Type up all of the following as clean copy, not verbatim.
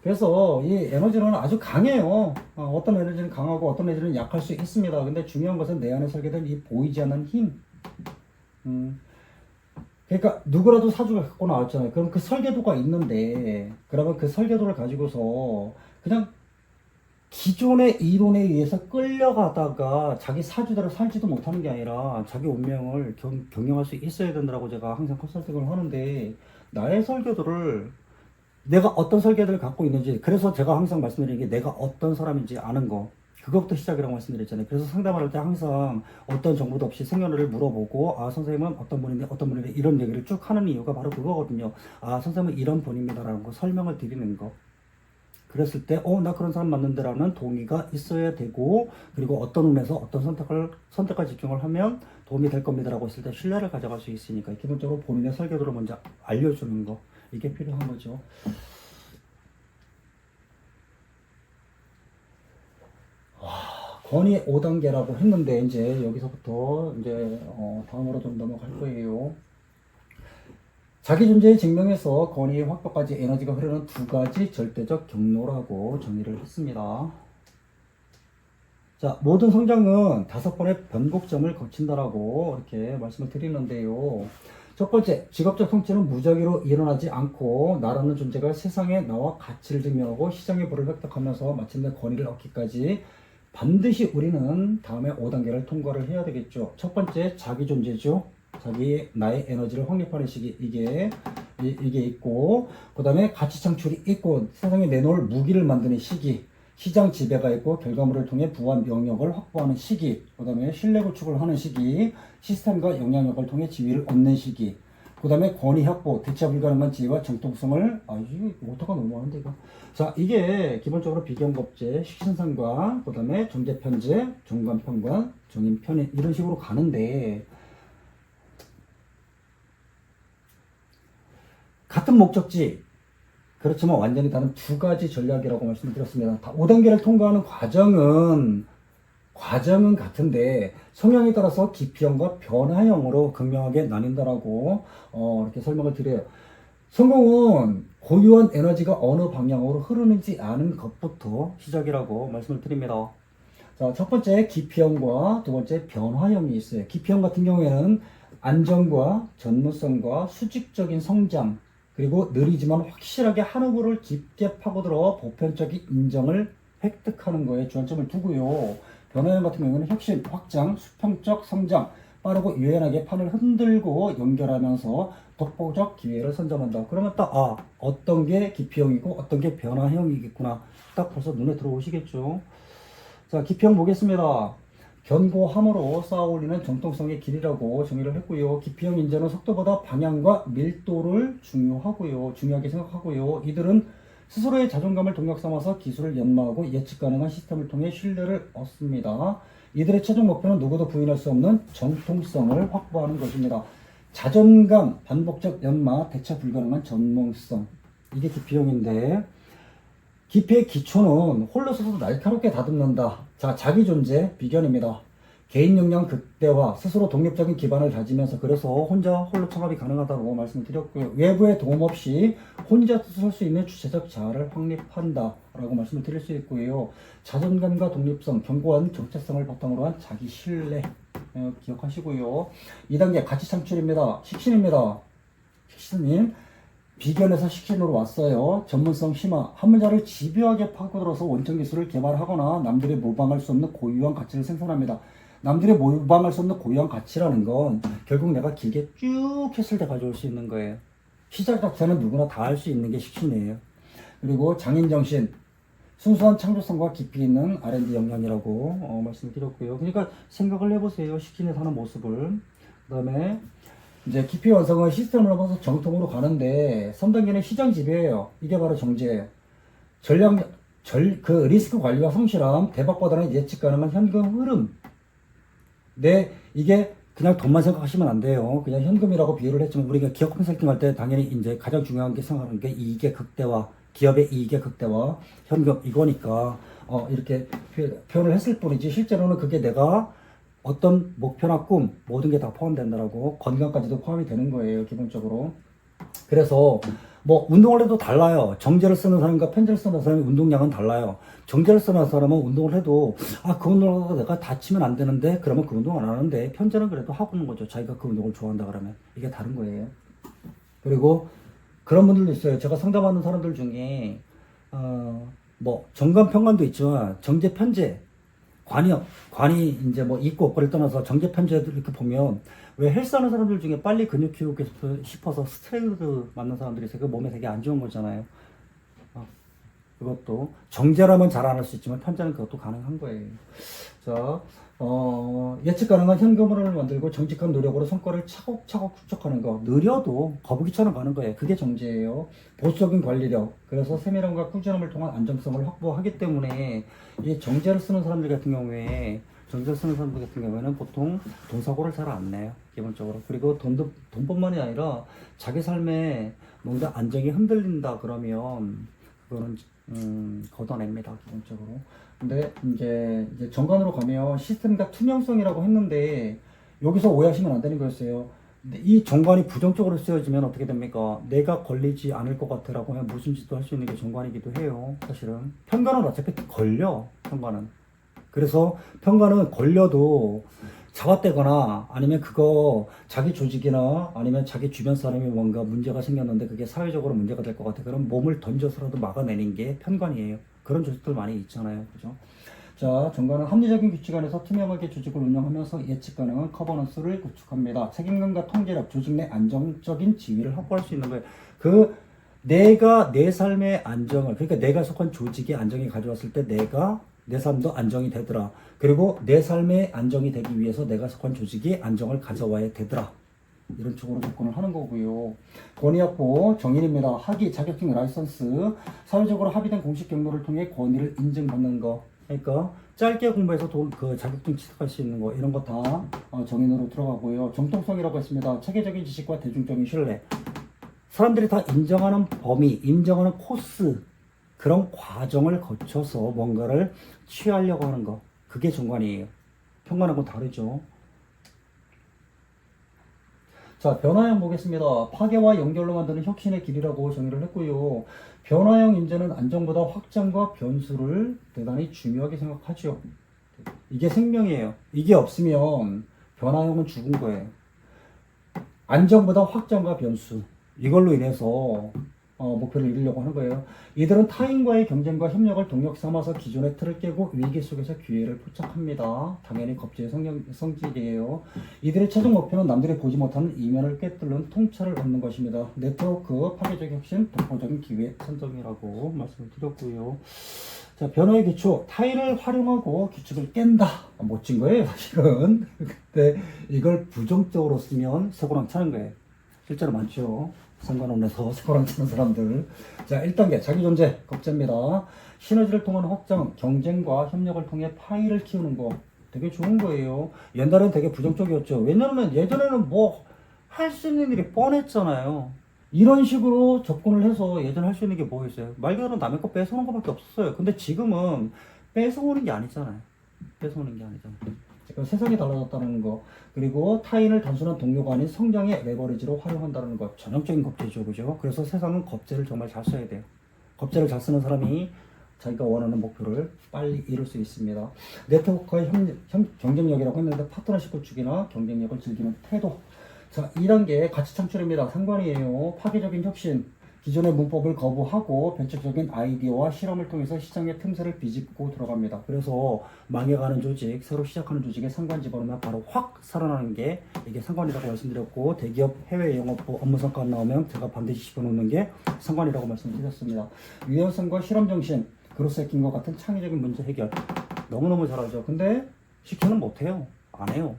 그래서 이 에너지는 아주 강해요. 어떤 에너지는 강하고 어떤 에너지는 약할 수 있습니다. 근데 중요한 것은 내 안에 설계된 이 보이지 않는 힘. 음, 그러니까 누구라도 사주가 갖고 나왔잖아요. 그럼 그 설계도가 있는데, 그러면 그 설계도를 가지고서 그냥 기존의 이론에 의해서 끌려가다가 자기 사주대로 살지도 못하는 게 아니라 자기 운명을 경영할 수 있어야 된다고 제가 항상 컨설팅을 하는데, 나의 설계도를 내가 어떤 설계도를 갖고 있는지, 그래서 제가 항상 말씀드리는 게 내가 어떤 사람인지 아는 거, 그것부터 시작이라고 말씀드렸잖아요. 그래서 상담을 할 때 항상 어떤 정보도 없이 생년월일을 물어보고, 아 선생님은 어떤 분인데 어떤 분인데 이런 얘기를 쭉 하는 이유가 바로 그거거든요. 아 선생님은 이런 분입니다라는 거 설명을 드리는 거. 그랬을 때, 나 그런 사람 맞는데라는 동의가 있어야 되고, 그리고 어떤 운에서 어떤 선택과 집중을 하면 도움이 될 겁니다라고 했을 때 신뢰를 가져갈 수 있으니까, 기본적으로 본인의 설계도를 먼저 알려주는 거, 이게 필요한 거죠. 권위 5단계라고 했는데, 이제 여기서부터 이제, 다음으로 좀 넘어갈 거예요. 자기 존재의 증명에서 권위의 확보까지 에너지가 흐르는 두 가지 절대적 경로라고 정의를 했습니다. 자, 모든 성장은 5번의 변곡점을 거친다라고 이렇게 말씀을 드리는데요. 첫 번째, 직업적 성취는 무작위로 일어나지 않고 나라는 존재가 세상에 나와 가치를 증명하고 시장의 부를 획득하면서 마침내 권위를 얻기까지 반드시 우리는 다음에 5단계를 통과를 해야 되겠죠. 첫 번째, 자기 존재죠. 나의 에너지를 확립하는 시기, 이게 있고, 그 다음에 가치 창출이 있고, 세상에 내놓을 무기를 만드는 시기, 시장 지배가 있고, 결과물을 통해 부와 영역을 확보하는 시기, 그 다음에 신뢰 구축을 하는 시기, 시스템과 영향력을 통해 지위를 얻는 시기, 그 다음에 권위 확보, 대체 불가능한 지위와 정통성을, 이게 오타가 너무 많은데, 이거. 자, 이게 기본적으로 비경겁제, 식신상관, 그 다음에 정제편제, 정관편관, 정인편인, 이런 식으로 가는데, 같은 목적지, 그렇지만 완전히 다른 두 가지 전략이라고 말씀드렸습니다. 5단계를 통과하는 과정은 같은데 성향에 따라서 기피형과 변화형으로 극명하게 나뉜다라고 이렇게 설명을 드려요. 성공은 고유한 에너지가 어느 방향으로 흐르는지 아는 것부터 시작이라고 말씀을 드립니다. 자, 첫 번째 기피형과 두 번째 변화형이 있어요. 기피형 같은 경우에는 안정과 전문성과 수직적인 성장, 그리고 느리지만 확실하게 한 후보를 깊게 파고들어 보편적인 인정을 획득하는 거에 주안점을 두고요. 변화형 같은 경우는 혁신, 확장, 수평적 성장, 빠르고 유연하게 판을 흔들고 연결하면서 독보적 기회를 선점한다. 그러면 딱, 어떤 게 기피형이고 어떤 게 변화형이겠구나. 딱 벌써 눈에 들어오시겠죠. 자, 기피형 보겠습니다. 견고함으로 쌓아올리는 정통성의 길이라고 정의를 했고요. 기피형 인재는 속도보다 방향과 밀도를 중요하게 생각하고요. 이들은 스스로의 자존감을 동력 삼아서 기술을 연마하고 예측 가능한 시스템을 통해 신뢰를 얻습니다. 이들의 최종 목표는 누구도 부인할 수 없는 정통성을 확보하는 것입니다. 자존감, 반복적 연마, 대처 불가능한 전문성. 이게 기피형인데, 기피의 기초는 홀로 서서 날카롭게 다듬는다. 자, 자기 존재 비견입니다. 개인 역량 극대화, 스스로 독립적인 기반을 다지면서 그래서 홀로 창업이 가능하다고 말씀드렸고요. 외부의 도움 없이 혼자 설 수 있는 주체적 자아를 확립한다 라고 말씀을 드릴 수 있고요. 자존감과 독립성, 견고한 정체성을 바탕으로 한 자기 신뢰 기억하시고요. 2단계 가치 창출입니다. 식신입니다. 식신님, 비견에서 식신으로 왔어요. 전문성 심화, 한 문자를 집요하게 파고들어서 원천 기술을 개발하거나 남들이 모방할 수 없는 고유한 가치를 생산합니다. 남들이 모방할 수 없는 고유한 가치라는 건 결국 내가 길게 쭉 했을 때 가져올 수 있는 거예요. 시작 자체는 누구나 다 할 수 있는 게 식신이에요. 그리고 장인정신, 순수한 창조성과 깊이 있는 R&D 역량이라고 말씀드렸고요. 그러니까 생각을 해보세요. 식신에 사는 모습을. 그 다음에 이제 깊이 완성은 시스템을 넘어서 정통으로 가는데 3단계는 시장 지배예요. 이게 바로 정제예요. 그 리스크 관리와 성실함, 대박보다는 예측 가능한 현금 흐름. 이게 그냥 돈만 생각하시면 안 돼요. 그냥 현금이라고 비유를 했지만 우리가 기업 컨설팅 할 때 당연히 이제 가장 중요한 게 생각하는 게 이익의 극대화, 기업의 이익의 극대화, 현금 이거니까 이렇게 표현을 했을 뿐이지 실제로는 그게 내가 어떤 목표나 꿈 모든 게 다 포함된다라고 건강까지도 포함이 되는 거예요. 기본적으로. 그래서 뭐 운동을 해도 달라요. 정제를 쓰는 사람과 편제를 쓰는 사람의 운동량은 달라요. 정제를 쓰는 사람은 운동을 해도 그 운동을 하다가 내가 다치면 안 되는데 그러면 그 운동 안 하는데, 편제는 그래도 하고 있는 거죠. 자기가 그 운동을 좋아한다 그러면. 이게 다른 거예요. 그리고 그런 분들도 있어요. 제가 상담하는 사람들 중에 뭐 정관 편관도 있지만 정제 편제 관이 이제 뭐 있고 없고를 떠나서 정제 편제들 이렇게 보면, 왜 헬스하는 사람들 중에 빨리 근육 키우고 싶어서 스테로이드 맞는 사람들이 있어요. 그 몸에 되게 안 좋은 거잖아요. 그것도 정제라면 잘 안 할 수 있지만 편제는 그것도 가능한 거예요. 자, 예측 가능한 현금흐름을 만들고 정직한 노력으로 성과를 차곡차곡 축적하는 거. 느려도 거북이처럼 가는 거예요. 그게 정제예요. 보수적인 관리력. 그래서 세밀함과 꾸준함을 통한 안정성을 확보하기 때문에 이 정제를 쓰는 사람들 같은 경우에 정제를 쓰는 사람들 같은 경우에는 보통 돈사고를 잘 안 내요. 기본적으로. 그리고 돈뿐만이 아니라 자기 삶에 뭔가 안정이 흔들린다 그러면 그거는 걷어냅니다, 기본적으로. 근데 이제 정관으로 가면 시스템과 투명성이라고 했는데, 여기서 오해하시면 안 되는 거였어요. 근데 이 정관이 부정적으로 쓰여지면 어떻게 됩니까? 내가 걸리지 않을 것 같아라고 하면 무슨 짓도 할 수 있는 게 정관이기도 해요. 사실은 편관은 어차피 걸려. 편관은. 그래서 편관은 걸려도 잡아떼거나, 아니면 그거 자기 조직이나 아니면 자기 주변 사람이 뭔가 문제가 생겼는데 그게 사회적으로 문제가 될 것 같아. 그럼 몸을 던져서라도 막아내는 게 편관이에요. 그런 조직들 많이 있잖아요. 그죠? 자, 정관은 합리적인 규칙 안에서 투명하게 조직을 운영하면서 예측 가능한 커버넌스를 구축합니다. 책임감과 통제력, 조직 내 안정적인 지위를 확보할 수 있는 거예요. 내가 내 삶의 안정을, 그러니까 내가 속한 조직의 안정이 가져왔을 때 내 삶도 안정이 되더라. 그리고 내 삶의 안정이 되기 위해서 내가 속한 조직이 안정을 가져와야 되더라. 이런 쪽으로 접근을 하는 거고요. 권위 확보 정의입니다. 학위, 자격증, 라이선스, 사회적으로 합의된 공식 경로를 통해 권위를 인증받는 거. 그러니까 짧게 공부해서 그 자격증 취득할 수 있는 거, 이런 거 다 정의로 들어가고요. 정통성이라고 했습니다. 체계적인 지식과 대중적인 신뢰. 사람들이 다 인정하는 범위, 인정하는 코스, 그런 과정을 거쳐서 뭔가를 취하려고 하는 거. 그게 정관이에요. 편관하고 다르죠. 자, 변화형 보겠습니다. 파괴와 연결로 만드는 혁신의 길이라고 정의를 했고요. 변화형 인재는 안정보다 확장과 변수를 대단히 중요하게 생각하죠. 이게 생명이에요. 이게 없으면 변화형은 죽은 거예요. 안정보다 확장과 변수. 이걸로 인해서 목표를 이루려고 하는 거예요. 이들은 타인과의 경쟁과 협력을 동력 삼아서 기존의 틀을 깨고 위기 속에서 기회를 포착합니다. 당연히 겁제의 성질이에요. 이들의 최종 목표는 남들이 보지 못하는 이면을 꿰뚫는 통찰을 얻는 것입니다. 네트워크, 파괴적 혁신, 독보적인 기회 선정이라고 말씀을 드렸고요. 자, 변화의 기초, 타인을 활용하고 규칙을 깬다. 멋진 거예요, 사실은. 근데 이걸 부정적으로 쓰면 쇠고랑 차는 거예요. 실제로 많죠. 상관원에서 쇠고랑 차는 사람들. 자, 1단계 자기 존재 겁제입니다. 시너지를 통한 확장, 경쟁과 협력을 통해 파이를 키우는 거 되게 좋은 거예요. 옛날엔 되게 부정적이었죠. 왜냐면 예전에는 뭐 할 수 있는 일이 뻔했잖아요. 이런 식으로 접근을 해서 예전에 할 수 있는 게 뭐 있어요? 말 그대로 남의 거 뺏어오는 것밖에 없었어요. 근데 지금은 뺏어오는 게 아니잖아요. 뺏어오는 게 아니잖아요. 세상이 달라졌다는 거, 그리고 타인을 단순한 동료가 아닌 성장의 레버리지로 활용한다는 것, 전형적인 겁제죠, 그죠? 그래서 세상은 겁제를 정말 잘 써야 돼요. 겁제를 잘 쓰는 사람이 자기가 원하는 목표를 빨리 이룰 수 있습니다. 네트워크의 경쟁력이라고 했는데 파트너십을 주기나 경쟁력을 즐기는 태도. 자, 2단계 가치 창출입니다. 상관이에요. 파괴적인 혁신. 기존의 문법을 거부하고 변칙적인 아이디어와 실험을 통해서 시장의 틈새를 비집고 들어갑니다. 그래서 망해가는 조직, 새로 시작하는 조직에 상관 집어넣으면 바로 확 살아나는 게 이게 상관이라고 말씀드렸고, 대기업 해외 영업부 업무 성과 나오면 제가 반드시 집어넣는 게 상관이라고 말씀드렸습니다. 유연성과 실험 정신, 그로스 해킹과 같은 창의적인 문제 해결 너무너무 잘하죠. 근데 시키는 못해요. 안 해요.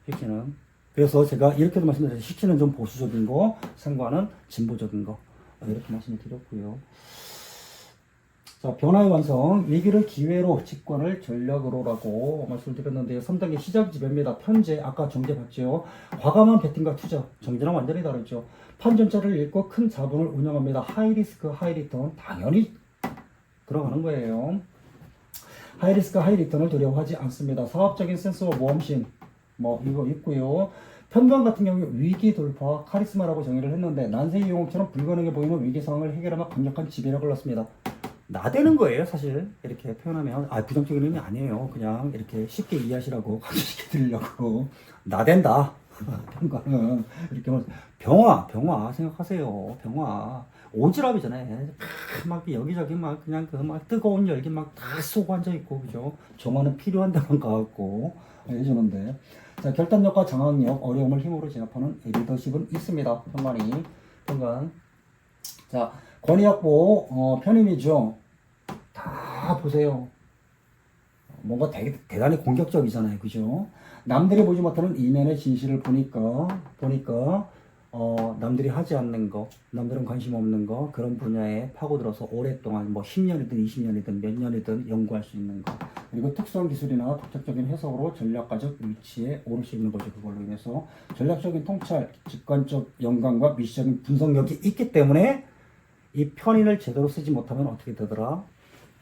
시키는. 그래서 제가 이렇게도 말씀드렸죠. 시키는 좀 보수적인 거, 상관은 진보적인 거. 이렇게 말씀을 드렸고요. 자, 변화의 완성, 위기를 기회로, 직관을 전략으로라고 말씀을 드렸는데요. 3단계 시작 지배입니다. 편제, 아까 정제 봤죠. 과감한 베팅과 투자, 정제랑 완전히 다르죠. 판전자를 읽고 큰 자본을 운영합니다. 하이리스크, 하이리턴, 당연히 들어가는 거예요. 하이리스크, 하이리턴을 두려워하지 않습니다. 사업적인 센스와 모험심, 뭐 이거 있고요. 편관 같은 경우에 위기 돌파, 카리스마라고 정의를 했는데 난세의 용어처럼 불가능해 보이는 위기 상황을 해결하며 강력한 지배력을 얻습니다. 나대는 거예요, 사실. 이렇게 표현하면. 부정적인 의미 아니에요. 그냥 이렇게 쉽게 이해하시라고, 각시시켜 드리려고. 나댄다. 편관은. 이렇게 뭐, 병화 생각하세요. 병화. 오지랖이잖아요. 막 여기저기 막 그냥 그 막 뜨거운 열기 막 다 쏘고 앉아있고, 그죠? 정화는 필요한 데만 가갖고 해주는데. 자, 결단력과 장악력, 어려움을 힘으로 제압하는 리더십은 있습니다. 편관. 자, 권위확보, 편인이죠. 다 보세요. 뭔가 되게 대단히 공격적이잖아요. 그죠? 남들이 보지 못하는 이면의 진실을 보니까, 남들이 하지 않는 거, 남들은 관심 없는 거, 그런 분야에 파고들어서 오랫동안 뭐 10년이든 20년이든 몇 년이든 연구할 수 있는 거. 그리고 특수한 기술이나 독특적인 해석으로 전략가적 위치에 오를 수 있는 거죠. 그걸로 인해서 전략적인 통찰, 직관적 연관과 미시적인 분석력이 있기 때문에 이 편인을 제대로 쓰지 못하면 어떻게 되더라?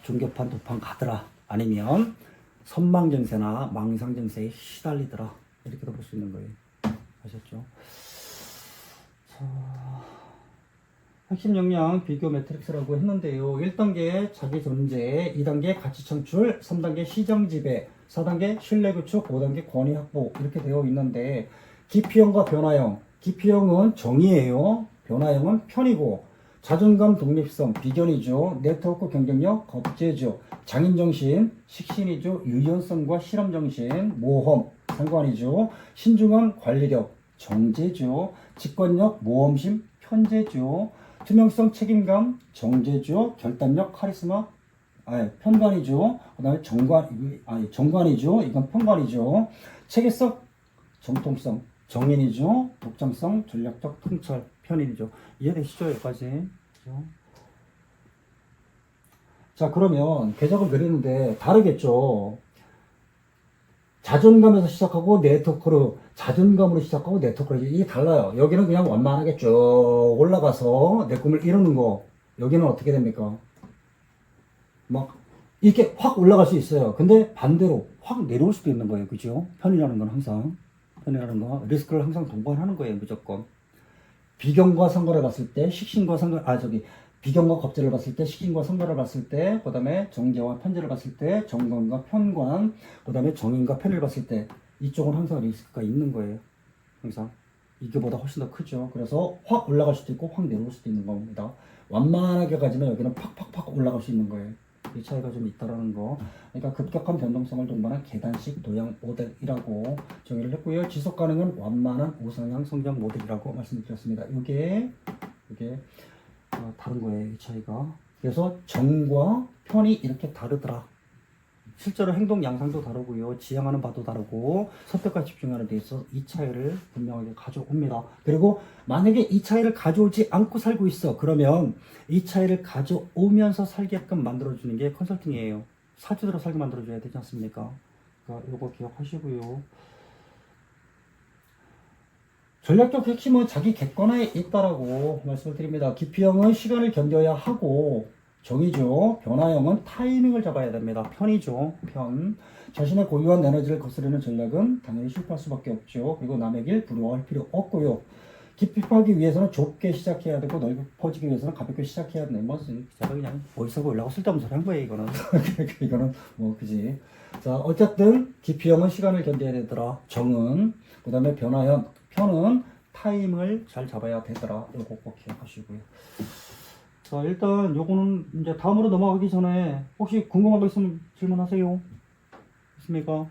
중교판, 도판 가더라. 아니면 선망증세나 망상증세에 시달리더라. 이렇게도 볼 수 있는 거예요. 아셨죠? 자, 핵심 역량 비교 매트릭스라고 했는데요. 1단계 자기 존재, 2단계 가치 창출, 3단계 시정 지배, 4단계 신뢰 구축, 5단계 권위 확보 이렇게 되어 있는데 기피형과 변화형. 기피형은 정의예요. 변화형은 편이고 자존감, 독립성, 비견이죠. 네트워크 경쟁력, 겁재죠. 장인정신, 식신이죠. 유연성과 실험정신, 모험, 상관이죠. 신중한 관리력, 정제죠. 직관력, 모험심, 편제죠. 투명성, 책임감, 정제죠. 결단력, 카리스마, 편관이죠. 그 다음에 정관이죠. 이건 편관이죠. 체계성, 정통성, 정인이죠. 독창성, 전략적 통찰, 편인이죠. 이해되시죠? 여기까지. 그렇죠? 자, 그러면 궤적을 그리는데 다르겠죠. 자존감에서 시작하고 자존감으로 시작하고 네트워크로 이게 달라요. 여기는 그냥 완만하게 쭉 올라가서 내 꿈을 이루는 거. 여기는 어떻게 됩니까? 막 이렇게 확 올라갈 수 있어요. 근데 반대로 확 내려올 수도 있는 거예요. 그죠? 편이라는 건 항상 리스크를 항상 동반하는 거예요. 무조건. 비경과 상관을 봤을 때, 비경과 겁재를 봤을 때, 식신과 상관을 봤을 때, 그 다음에 정제와 편제를 봤을 때, 정관과 편관, 그 다음에 정인과 편을 봤을 때, 이쪽은 항상 리스크가 있는 거예요. 항상. 이게보다 훨씬 더 크죠. 그래서 확 올라갈 수도 있고, 확 내려올 수도 있는 겁니다. 완만하게 가지면 여기는 팍팍팍 올라갈 수 있는 거예요. 이 차이가 좀 있다라는 거. 그러니까 급격한 변동성을 동반한 계단식 도형 모델이라고 정의를 했고요. 지속 가능한 완만한 우상향 성장 모델이라고 말씀드렸습니다. 이게 다른 거예요. 이 차이가. 그래서 정과 편이 이렇게 다르더라. 실제로 행동 양상도 다르고요. 지향하는 바도 다르고 선택과 집중하는 데 있어서 이 차이를 분명하게 가져옵니다. 그리고 만약에 이 차이를 가져오지 않고 살고 있어. 그러면 이 차이를 가져오면서 살게끔 만들어주는 게 컨설팅이에요. 사주대로 살게 만들어줘야 되지 않습니까? 그러니까 이거 기억하시고요. 전략적 핵심은 자기 객관화에 있다라고 말씀을 드립니다. 기피형은 시간을 견뎌야 하고 정이죠. 변화형은 타이밍을 잡아야 됩니다. 편이죠. 편. 자신의 고유한 에너지를 거스르는 전략은 당연히 실패할 수밖에 없죠. 그리고 남의 길 부러워할 필요 없고요. 깊이 파기 위해서는 좁게 시작해야 되고 넓게 퍼지기 위해서는 가볍게 시작해야 되는 제가 그냥 멋있어 보이려고 쓸데없는 소리 한 거예요. 이거는. 이거는 뭐 그지. 자, 어쨌든 기피형은 시간을 견뎌야 되더라. 정은. 그 다음에 변화형, 편은 타임을 잘 잡아야 되더라. 이거 꼭 기억하시고요. 자, 일단 요거는 이제 다음으로 넘어가기 전에 혹시 궁금한 거 있으면 질문하세요. 있습니까?